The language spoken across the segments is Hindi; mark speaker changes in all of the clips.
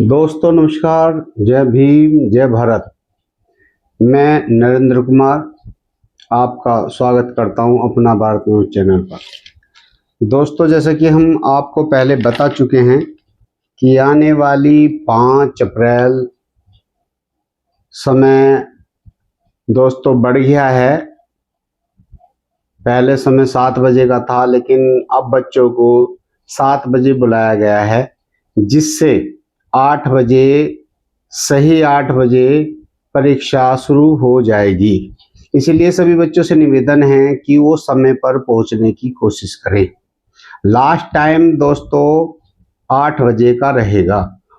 Speaker 1: दोस्तों नमस्कार, जय भीम, जय भारत। मैं नरेंद्र कुमार आपका स्वागत करता हूं अपना भारत न्यूज चैनल पर। दोस्तों, जैसे कि हम आपको पहले बता चुके हैं कि आने वाली 5 अप्रैल समय दोस्तों बढ़ गया है। पहले समय 7 बजे का था, लेकिन अब बच्चों को 7 बजे बुलाया गया है, जिससे 8 बजे सही 8 बजे परीक्षा शुरू हो जाएगी। इसलिए सभी बच्चों से निवेदन है कि वो समय पर पहुंचने की कोशिश करें। लास्ट टाइम दोस्तों 8 बजे का रहेगा,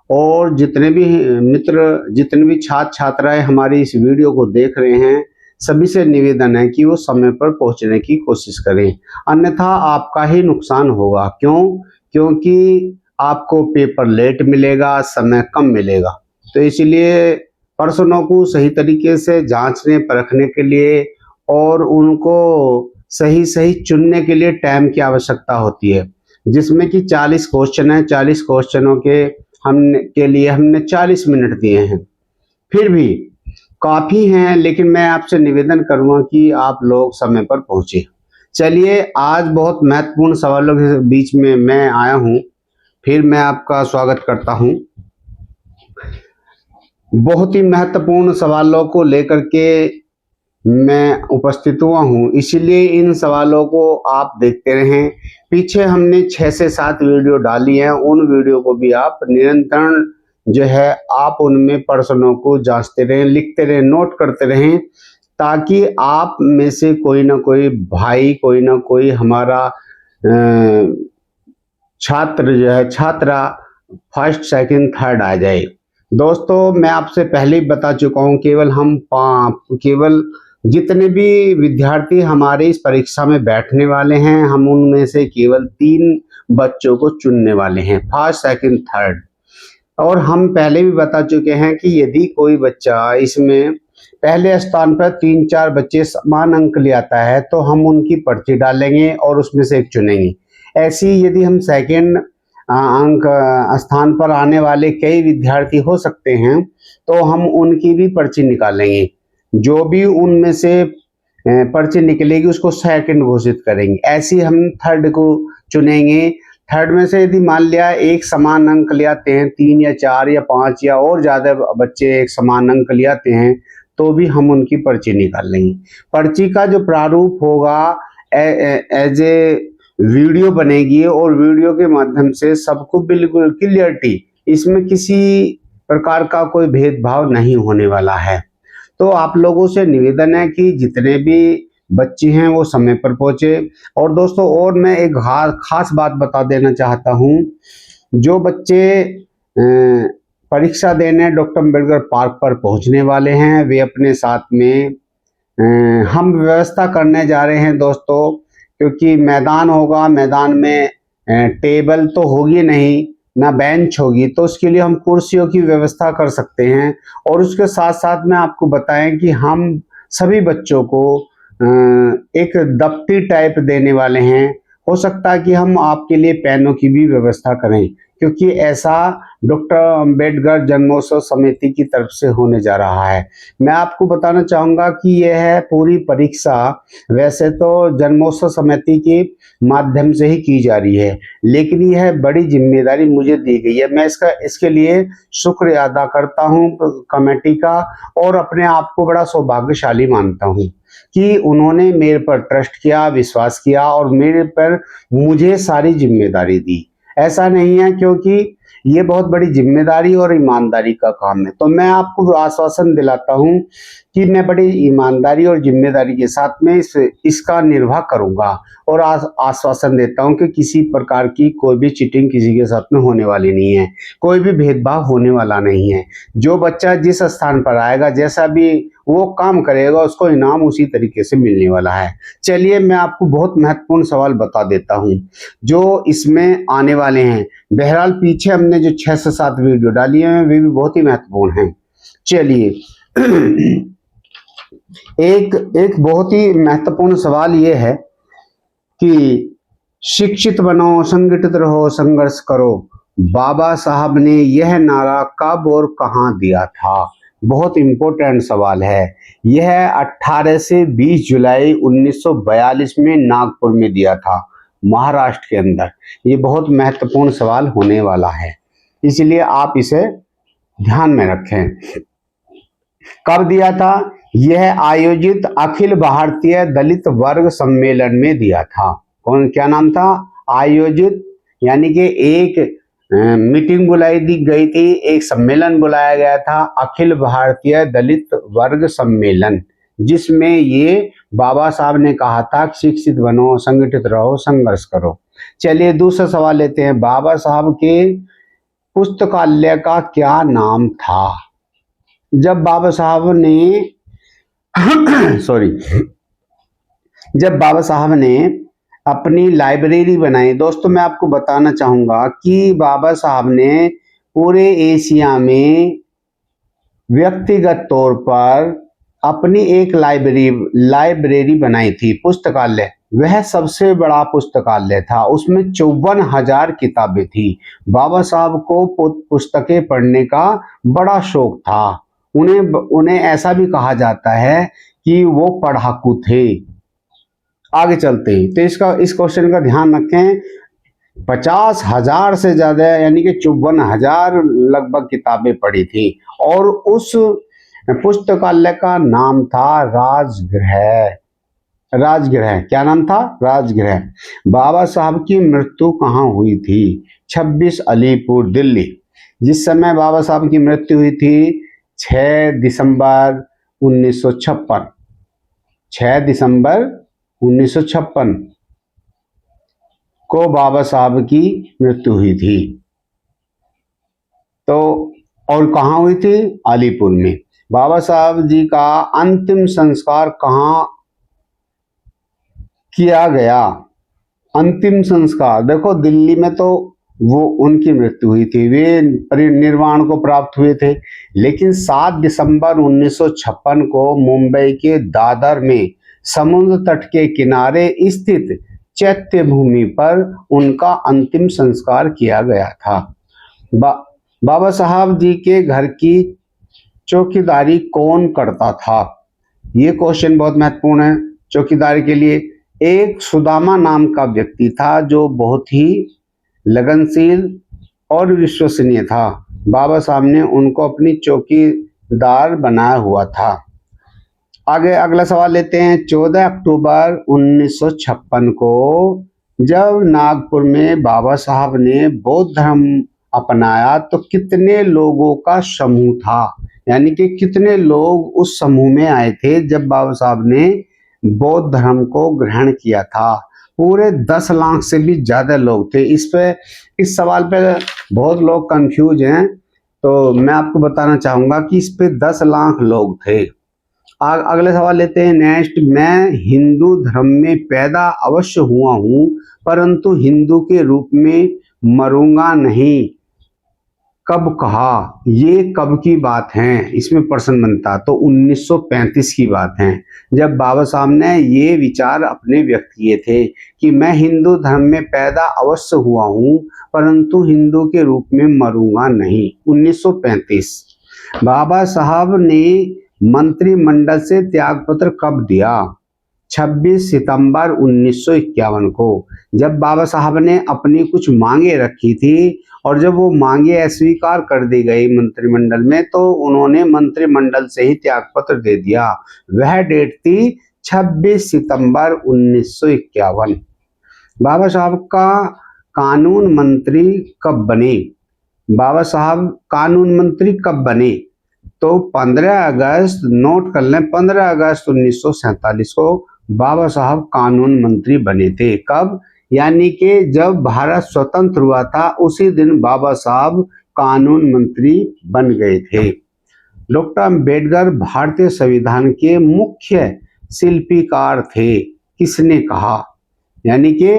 Speaker 1: और जितने भी मित्र, जितने भी छात्र छात्राएं हमारी इस वीडियो को देख रहे हैं, सभी से निवेदन है कि वो समय पर पहुंचने की कोशिश करें, अन्यथा आपका ही नुकसान होगा। क्योंकि आपको पेपर लेट मिलेगा, समय कम मिलेगा। तो इसलिए प्रश्नों को सही तरीके से जांचने परखने के लिए और उनको सही सही चुनने के लिए टाइम की आवश्यकता होती है, जिसमें कि 40 क्वेश्चन है। 40 क्वेश्चनों के लिए हमने 40 मिनट दिए हैं। फिर भी काफी हैं, लेकिन मैं आपसे निवेदन करूंगा कि आप लोग समय पर पहुंचे। चलिए, आज बहुत महत्वपूर्ण सवालों के बीच में मैं आया हूं, फिर मैं आपका स्वागत करता हूं। बहुत ही महत्वपूर्ण सवालों को लेकर के मैं उपस्थित हुआ हूं, इसीलिए इन सवालों को आप देखते रहें। पीछे हमने 6 से 7 वीडियो डाली हैं, उन वीडियो को भी आप निरंतर जो है आप उनमें प्रश्नों को जांचते रहें, लिखते रहें, नोट करते रहें, ताकि आप में से कोई ना कोई भाई, कोई ना कोई हमारा छात्र जो है, छात्रा फर्स्ट सेकंड थर्ड आ जाए। दोस्तों, मैं आपसे पहले ही बता चुका हूं, केवल जितने भी विद्यार्थी हमारे इस परीक्षा में बैठने वाले हैं, हम उनमें से केवल 3 बच्चों को चुनने वाले हैं, फर्स्ट सेकंड थर्ड। और हम पहले भी बता चुके हैं कि यदि कोई बच्चा इसमें पहले स्थान पर 3-4 बच्चे समान अंक ले आता है, तो हम उनकी पर्ची डालेंगे और उसमें से एक चुनेंगे। ऐसी यदि हम सेकंड अंक स्थान पर आने वाले कई विद्यार्थी हो सकते हैं, तो हम उनकी भी पर्ची निकालेंगे। जो भी उनमें से पर्ची निकलेगी उसको सेकंड घोषित करेंगे। ऐसे हम थर्ड को चुनेंगे। थर्ड में से यदि मान लिया एक समान अंक ले आते हैं, 3 या 4 या 5 या और ज्यादा बच्चे एक समान अंक ले आते हैं, तो भी हम उनकी पर्ची निकाल लेंगे। पर्ची का जो प्रारूप होगा एज ए वीडियो बनेगी, और वीडियो के माध्यम से सबको बिल्कुल क्लियरिटी, इसमें किसी प्रकार का कोई भेदभाव नहीं होने वाला है। तो आप लोगों से निवेदन है कि जितने भी बच्चे हैं वो समय पर पहुंचे। और दोस्तों, और मैं एक खास बात बता देना चाहता हूं, जो बच्चे परीक्षा देने डॉक्टर अम्बेडकर पार्क पर पहुंचने वाले हैं, वे अपने साथ में हम व्यवस्था करने जा रहे हैं दोस्तों, क्योंकि मैदान होगा, मैदान में टेबल तो होगी नहीं, ना बेंच होगी, तो उसके लिए हम कुर्सियों की व्यवस्था कर सकते हैं। और उसके साथ साथ में आपको बताएं कि हम सभी बच्चों को एक दफ्ती टाइप देने वाले हैं। हो सकता है कि हम आपके लिए पेनों की भी व्यवस्था करें, क्योंकि ऐसा डॉक्टर अम्बेडकर जन्मोत्सव समिति की तरफ से होने जा रहा है। मैं आपको बताना चाहूंगा कि यह है पूरी परीक्षा वैसे तो जन्मोत्सव समिति के माध्यम से ही की जा रही है, लेकिन यह बड़ी जिम्मेदारी मुझे दी गई है। मैं इसके लिए शुक्रिया अदा करता हूं कमेटी का, और अपने आप को बड़ा सौभाग्यशाली मानता हूं कि उन्होंने मेरे पर ट्रस्ट किया, विश्वास किया और मेरे पर मुझे सारी जिम्मेदारी दी। ऐसा नहीं है, क्योंकि ये बहुत बड़ी जिम्मेदारी और ईमानदारी का काम है। तो मैं आपको आश्वासन दिलाता हूं कि मैं बड़ी ईमानदारी और जिम्मेदारी के साथ में इसका निर्वाह करूंगा, और आश्वासन देता हूं कि किसी प्रकार की कोई भी चीटिंग किसी के साथ में होने वाली नहीं है, कोई भी भेदभाव होने वाला नहीं है। जो बच्चा जिस स्थान पर आएगा, जैसा भी वो काम करेगा, उसको इनाम उसी तरीके से मिलने वाला है। चलिए, मैं आपको बहुत महत्वपूर्ण सवाल बता देता हूं जो इसमें आने वाले हैं। बहरहाल पीछे हमने जो 6 से 7 वीडियो डाली है, वे भी बहुत ही महत्वपूर्ण हैं। चलिए, एक बहुत ही महत्वपूर्ण सवाल ये है कि शिक्षित बनो, संगठित रहो, संघर्ष करो, बाबा साहब ने यह नारा कब और कहां दिया था? बहुत इंपॉर्टेंट सवाल है। यह 18 से 20 जुलाई 1942 में नागपुर में दिया था, महाराष्ट्र के अंदर। ये बहुत महत्वपूर्ण सवाल होने वाला है, इसलिए आप इसे ध्यान में रखें। कब दिया था? यह आयोजित अखिल भारतीय दलित वर्ग सम्मेलन में दिया था। क्या नाम था? आयोजित, यानी कि एक मीटिंग बुलाई दी गई थी, एक सम्मेलन बुलाया गया था, अखिल भारतीय दलित वर्ग सम्मेलन, जिसमें ये बाबा साहब ने कहा था शिक्षित बनो, संगठित रहो, संघर्ष करो। चलिए दूसरा सवाल लेते हैं। बाबा साहब के पुस्तकालय का क्या नाम था? जब बाबा साहब ने जब बाबा साहब ने अपनी लाइब्रेरी बनाई, दोस्तों मैं आपको बताना चाहूंगा कि बाबा साहब ने पूरे एशिया में व्यक्तिगत तौर पर अपनी एक लाइब्रेरी बनाई थी, पुस्तकालय। वह सबसे बड़ा पुस्तकालय था, उसमें 54,000 किताबें थी। बाबा साहब को पुस्तकें पढ़ने का बड़ा शौक था। उन्हें ऐसा भी कहा जाता है कि वो पढ़ाकू थे। आगे चलते हैं, तो इस क्वेश्चन का ध्यान रखें। 50,000 से ज्यादा, यानी कि 54,000 लगभग किताबें पढ़ी थी, और उस पुस्तकालय का नाम था राजगृह। राजगृह, क्या नाम था? राजगृह। बाबा साहब की मृत्यु कहाँ हुई थी? 26 अलीपुर, दिल्ली। जिस समय बाबा साहब की मृत्यु हुई थी 6 दिसंबर 1956। 6 दिसंबर 1956 को बाबा साहब की मृत्यु हुई थी। तो और कहाँ हुई थी? अलीपुर में। बाबा साहब जी का अंतिम संस्कार कहाँ किया गया? अंतिम संस्कार देखो, दिल्ली में तो वो उनकी मृत्यु हुई थी, वे परिनिर्वाण को प्राप्त हुए थे। लेकिन 7 दिसंबर 1956 को मुंबई के दादर में समुद्र तट के किनारे स्थित चैत्य भूमि पर उनका अंतिम संस्कार किया गया था। बाबा साहब जी के घर की चौकीदारी कौन करता था? ये क्वेश्चन बहुत महत्वपूर्ण है चौकीदारी के लिए। एक सुदामा नाम का व्यक्ति था जो बहुत ही लगनशील और विश्वसनीय था। बाबा साहब ने उनको अपनी चौकीदार बनाया हुआ था। आगे अगला सवाल लेते हैं। 14 अक्टूबर 1956 को जब नागपुर में बाबा साहब ने बौद्ध धर्म अपनाया तो कितने लोगों का समूह था? यानी कि कितने लोग उस समूह में आए थे जब बाबा साहब ने बौद्ध धर्म को ग्रहण किया था? पूरे 10 लाख से भी ज्यादा लोग थे। इस सवाल पे बहुत लोग कंफ्यूज हैं, तो मैं आपको बताना चाहूंगा कि इस पे 10 लाख लोग थे। अगले सवाल लेते हैं नेक्स्ट। मैं हिंदू धर्म में पैदा अवश्य हुआ हूं, परंतु हिंदू के रूप में मरूंगा नहीं, कब कहा? ये कब की बात है? इसमें प्रश्न बनता। तो 1935 की बात है, जब बाबा साहब ने ये विचार अपने व्यक्त किए थे कि मैं हिंदू धर्म में पैदा अवश्य हुआ हूं, परंतु हिंदू के रूप में मरूंगा नहीं। 1935। बाबा साहब ने मंत्रिमंडल से त्यागपत्र कब दिया? 26 सितंबर 1951 को, जब बाबा साहब ने अपनी कुछ मांगे रखी थी और जब वो मांगे अस्वीकार कर दी गई मंत्रिमंडल में, तो उन्होंने मंत्रिमंडल से ही त्यागपत्र दे दिया। वह डेट थी 26 सितंबर 1951। बाबा साहब का कानून मंत्री कब बने? बाबा साहब कानून मंत्री कब बने? तो 15 अगस्त, नोट कर लें, 15 अगस्त 1947 को बाबा साहब कानून मंत्री बने थे। कब? यानी कि जब भारत स्वतंत्र हुआ था उसी दिन बाबा साहब कानून मंत्री बन गए थे। डॉक्टर अम्बेडकर भारतीय संविधान के मुख्य शिल्पीकार थे, किसने कहा? यानी कि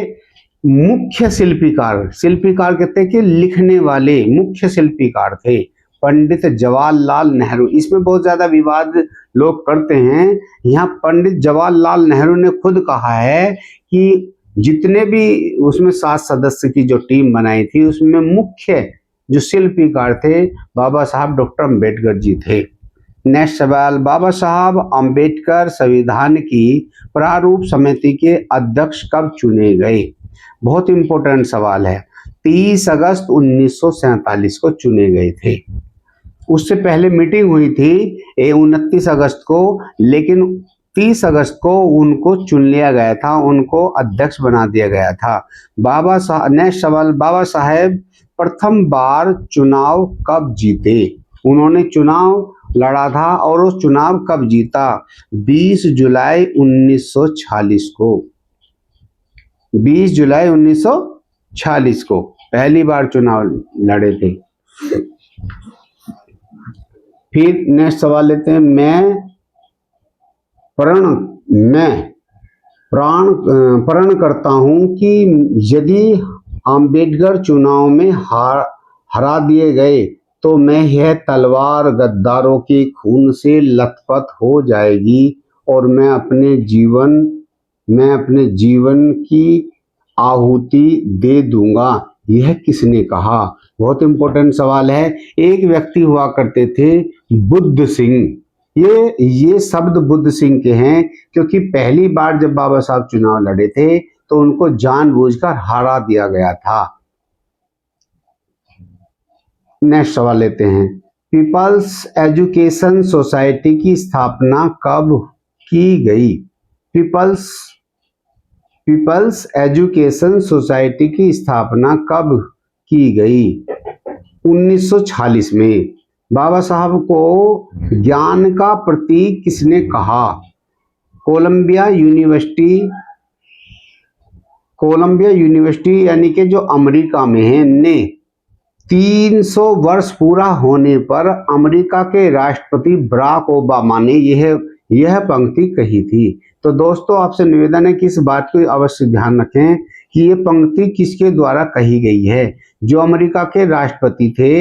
Speaker 1: मुख्य शिल्पीकार कहते हैं कि लिखने वाले, मुख्य शिल्पीकार थे पंडित जवाहरलाल नेहरू। इसमें बहुत ज्यादा विवाद लोग करते हैं। यहाँ पंडित जवाहरलाल नेहरू ने खुद कहा है कि जितने भी उसमें 7 सदस्य की जो टीम बनाई थी उसमें मुख्य जो शिल्पीकार थे बाबा साहब डॉक्टर अम्बेडकर जी थे। नेक्स्ट सवाल, बाबा साहब अम्बेडकर संविधान की प्रारूप समिति के अध्यक्ष कब चुने गए? बहुत इंपॉर्टेंट सवाल है। 30 अगस्त 1947 को चुने गए थे। उससे पहले मीटिंग हुई थी 29 अगस्त को, लेकिन 30 अगस्त को उनको चुन लिया गया था, उनको अध्यक्ष बना दिया गया था। नेक्स्ट सवाल, बाबा साहेब प्रथम बार चुनाव कब जीते? उन्होंने चुनाव लड़ा था और उस चुनाव कब जीता? 20 जुलाई 1946 को। 20 जुलाई 1946 को पहली बार चुनाव लड़े थे। फिर नेक्स्ट सवाल लेते हैं, मैं प्रण करता हूं कि यदि अम्बेडकर चुनाव में हरा दिए गए तो मैं यह तलवार गद्दारों के खून से लथपथ हो जाएगी और मैं अपने जीवन की आहुति दे दूंगा। यह किसने कहा? बहुत इंपॉर्टेंट सवाल है। एक व्यक्ति हुआ करते थे बुद्ध सिंह। ये शब्द बुद्ध सिंह के हैं क्योंकि पहली बार जब बाबा साहब चुनाव लड़े थे तो उनको जानबूझकर हरा दिया गया था। नेक्स्ट सवाल लेते हैं, पीपल्स एजुकेशन सोसाइटी की स्थापना कब की गई? पीपल्स एजुकेशन सोसाइटी की स्थापना कब की गई? 1946 में। बाबा साहब को ज्ञान का प्रतीक किसने कहा? कोलंबिया यूनिवर्सिटी यानी कि जो अमेरिका में है ने 300 वर्ष पूरा होने पर अमेरिका के राष्ट्रपति बराक ओबामा ने यह पंक्ति कही थी। तो दोस्तों आपसे निवेदन है कि इस बात को अवश्य ध्यान रखें कि ये पंक्ति किसके द्वारा कही गई है। जो अमेरिका के राष्ट्रपति थे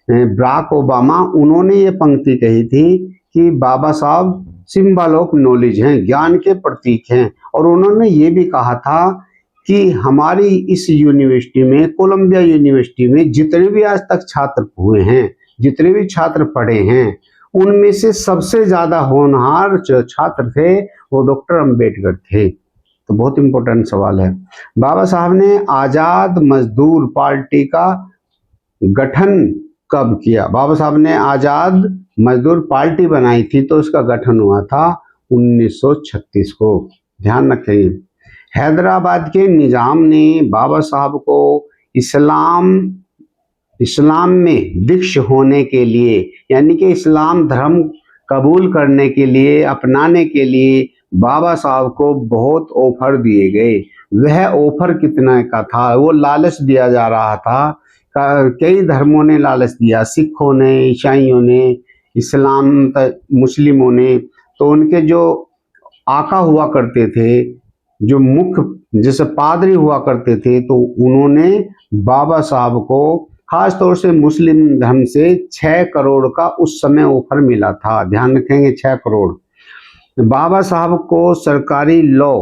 Speaker 1: बराक ओबामा, उन्होंने ये पंक्ति कही थी कि बाबा साहब सिंबल ऑफ नॉलेज हैं, ज्ञान के प्रतीक हैं। और उन्होंने ये भी कहा था कि हमारी इस यूनिवर्सिटी में, कोलंबिया यूनिवर्सिटी में जितने भी आज तक छात्र हुए हैं, जितने भी छात्र पढ़े हैं, उनमें से सबसे ज्यादा होनहार जो छात्र थे वो डॉक्टर अम्बेडकर थे। तो बहुत इंपॉर्टेंट सवाल है। बाबा साहब ने आजाद मजदूर पार्टी का गठन कब किया? बाबा साहब ने आजाद मजदूर पार्टी बनाई थी तो उसका गठन हुआ था 1936 को। ध्यान रखेंगे। हैदराबाद के निजाम ने बाबा साहब को इस्लाम में दीक्ष होने के लिए यानी कि इस्लाम धर्म कबूल करने के लिए, अपनाने के लिए बाबा साहब को बहुत ऑफर दिए गए। वह ऑफर कितना का था? वो लालच दिया जा रहा था। कई धर्मों ने लालच दिया, सिखों ने, ईसाइयों ने, इस्लाम मुस्लिमों ने। तो उनके जो आका हुआ करते थे, जो मुख्य जैसे पादरी हुआ करते थे, तो उन्होंने बाबा साहब को खास तौर से मुस्लिम धर्म से 6 करोड़ का उस समय ऑफर मिला था। ध्यान रखेंगे, 6 करोड़। बाबा साहब को सरकारी लॉ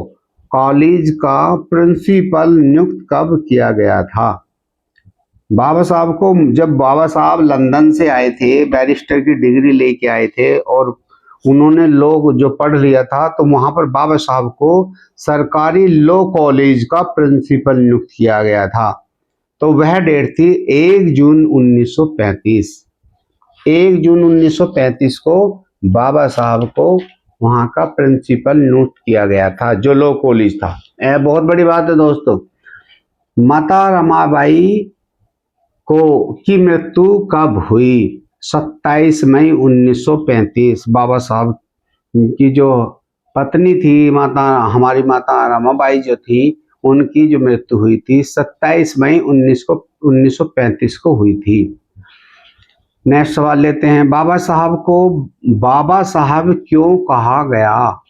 Speaker 1: कॉलेज का प्रिंसिपल नियुक्त कब किया गया था? बाबा साहब को जब बाबा साहब लंदन से आए थे, बैरिस्टर की डिग्री लेके आए थे और उन्होंने लॉ जो पढ़ लिया था, तो वहां पर बाबा साहब को सरकारी लॉ कॉलेज का प्रिंसिपल नियुक्त किया गया था। तो वह डेट थी 1 जून 1935। 1 जून 1935 को बाबा साहब को वहां का प्रिंसिपल नियुक्त किया गया था, जो लॉ कॉलेज था। यह बहुत बड़ी बात है दोस्तों। माता रमाबाई की मृत्यु कब हुई? 27 मई 1935। बाबा साहब की जो पत्नी थी, हमारी माता रमाबाई जो थी, उनकी जो मृत्यु हुई थी 27 मई 1935 को हुई थी। नेक्स्ट सवाल लेते हैं, बाबा साहब को बाबा साहब क्यों कहा गया?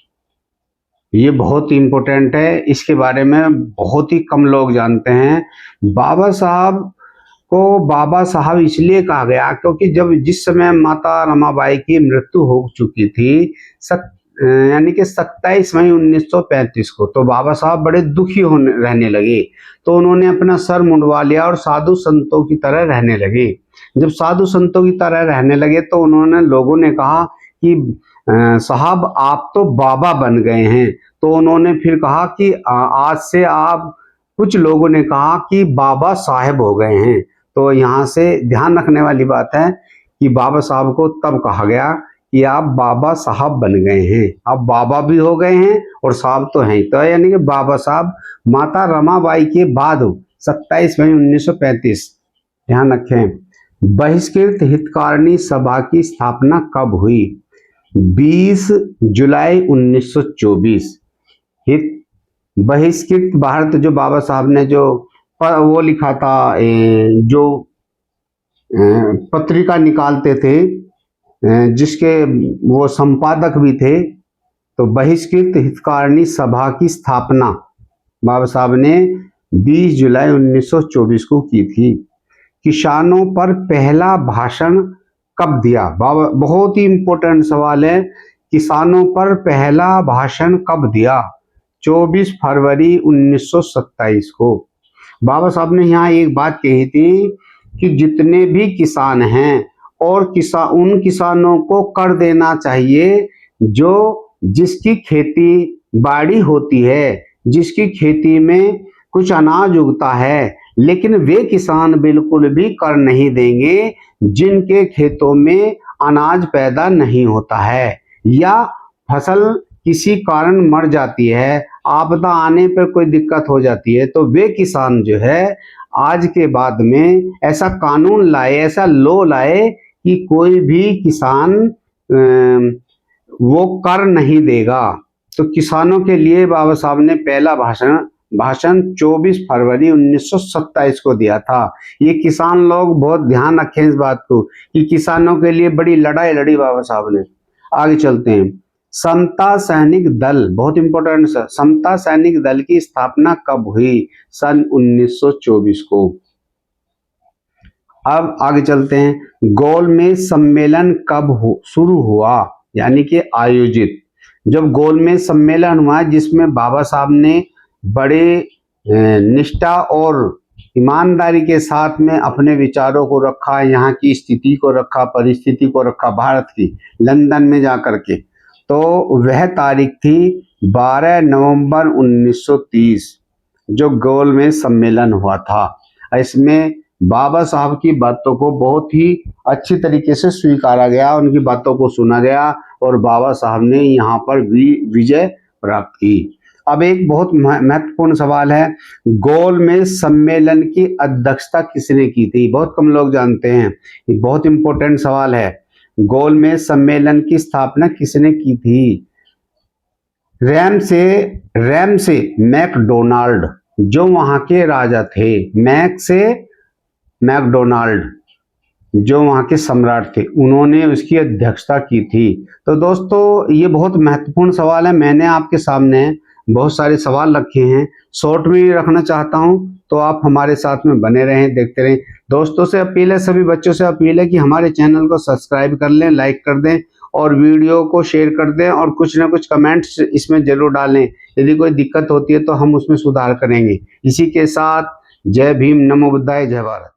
Speaker 1: ये बहुत इंपॉर्टेंट है, इसके बारे में बहुत ही कम लोग जानते हैं। बाबा साहब को बाबा साहब इसलिए कहा गया क्योंकि जिस समय माता रमाबाई की मृत्यु हो चुकी थी यानी कि 27 मई 1935 को। तो बाबा साहब बड़े दुखी होने रहने लगे, तो उन्होंने अपना सर मुंडवा लिया और साधु संतों की तरह रहने लगे। जब साधु संतों की तरह रहने लगे तो उन्होंने, लोगों ने कहा कि साहब आप तो बाबा बन गए हैं। तो उन्होंने फिर कहा कि आज से आप, कुछ लोगों ने कहा कि बाबा साहेब हो गए हैं। तो यहाँ से ध्यान रखने वाली बात है कि बाबा साहब को तब कहा गया कि आप बाबा साहब बन गए हैं, आप बाबा भी हो गए हैं और साहब तो हैं। तो यानी कि बाबा साहब माता रमाबाई के बाद 27 मई 1935। ध्यान रखें, बहिष्कृत हितकारिणी सभा की स्थापना कब हुई? 20 जुलाई 1924। हित बहिष्कृत भारत, जो बाबा साहब ने जो वो लिखा था, जो पत्रिका निकालते थे, जिसके वो संपादक भी थे, तो बहिष्कृत हितकारिणी सभा की स्थापना बाबा साहब ने 20 जुलाई 1924 को की थी। किसानों पर पहला भाषण कब दिया? बाबा, बहुत ही इंपॉर्टेंट सवाल है, किसानों पर पहला भाषण कब दिया? 24 फरवरी 1927 को। बाबा साहब ने यहाँ एक बात कही थी कि जितने भी किसान हैं और उन किसानों को कर देना चाहिए जो जिसकी खेती बाड़ी होती है, जिसकी खेती में कुछ अनाज उगता है, लेकिन वे किसान बिल्कुल भी कर नहीं देंगे जिनके खेतों में अनाज पैदा नहीं होता है या फसल किसी कारण मर जाती है, आपदा आने पर कोई दिक्कत हो जाती है, तो वे किसान जो है आज के बाद में ऐसा कानून लाए, ऐसा लॉ लाए कि कोई भी किसान वो कर नहीं देगा। तो किसानों के लिए बाबा साहब ने पहला भाषण 24 फरवरी 1927 को दिया था। ये किसान लोग बहुत ध्यान रखें इस बात को कि किसानों के लिए बड़ी लड़ाई लड़ी बाबा साहब ने। आगे चलते हैं, समता सैनिक दल, बहुत इंपॉर्टेंट सर, समता सैनिक दल की स्थापना कब हुई? सन 1924 को। अब आगे चलते हैं, गोलमेज सम्मेलन कब शुरू हुआ, यानी कि आयोजित? जब गोलमेज सम्मेलन हुआ जिसमें बाबा साहब ने बड़े निष्ठा और ईमानदारी के साथ में अपने विचारों को रखा, यहाँ की स्थिति को रखा, परिस्थिति को रखा भारत की, लंदन में जाकर के, तो वह तारीख थी 12 नवंबर 1930 जो गोलमेज सम्मेलन हुआ था। इसमें बाबा साहब की बातों को बहुत ही अच्छी तरीके से स्वीकारा गया, उनकी बातों को सुना गया और बाबा साहब ने यहाँ पर विजय प्राप्त की। अब एक बहुत महत्वपूर्ण सवाल है, गोलमेज सम्मेलन की अध्यक्षता किसने की थी? बहुत कम लोग जानते हैं, ये बहुत इंपॉर्टेंट सवाल है। गोलमेज सम्मेलन की स्थापना किसने की थी? रैमसे मैकडोनाल्ड, जो वहां के राजा थे, मैकडोनाल्ड जो वहां के सम्राट थे, उन्होंने उसकी अध्यक्षता की थी। तो दोस्तों ये बहुत महत्वपूर्ण सवाल है, मैंने आपके सामने बहुत सारे सवाल रखे हैं, शॉर्ट में रखना चाहता हूं, तो आप हमारे साथ में बने रहें, देखते रहें। दोस्तों से अपील है, सभी बच्चों से अपील है कि हमारे चैनल को सब्सक्राइब कर लें, लाइक कर दें और वीडियो को शेयर कर दें और कुछ ना कुछ कमेंट्स इसमें जरूर डालें। यदि कोई दिक्कत होती है तो हम उसमें सुधार करेंगे। इसी के साथ जय भीम, नमो बुद्धाय, जय भारत।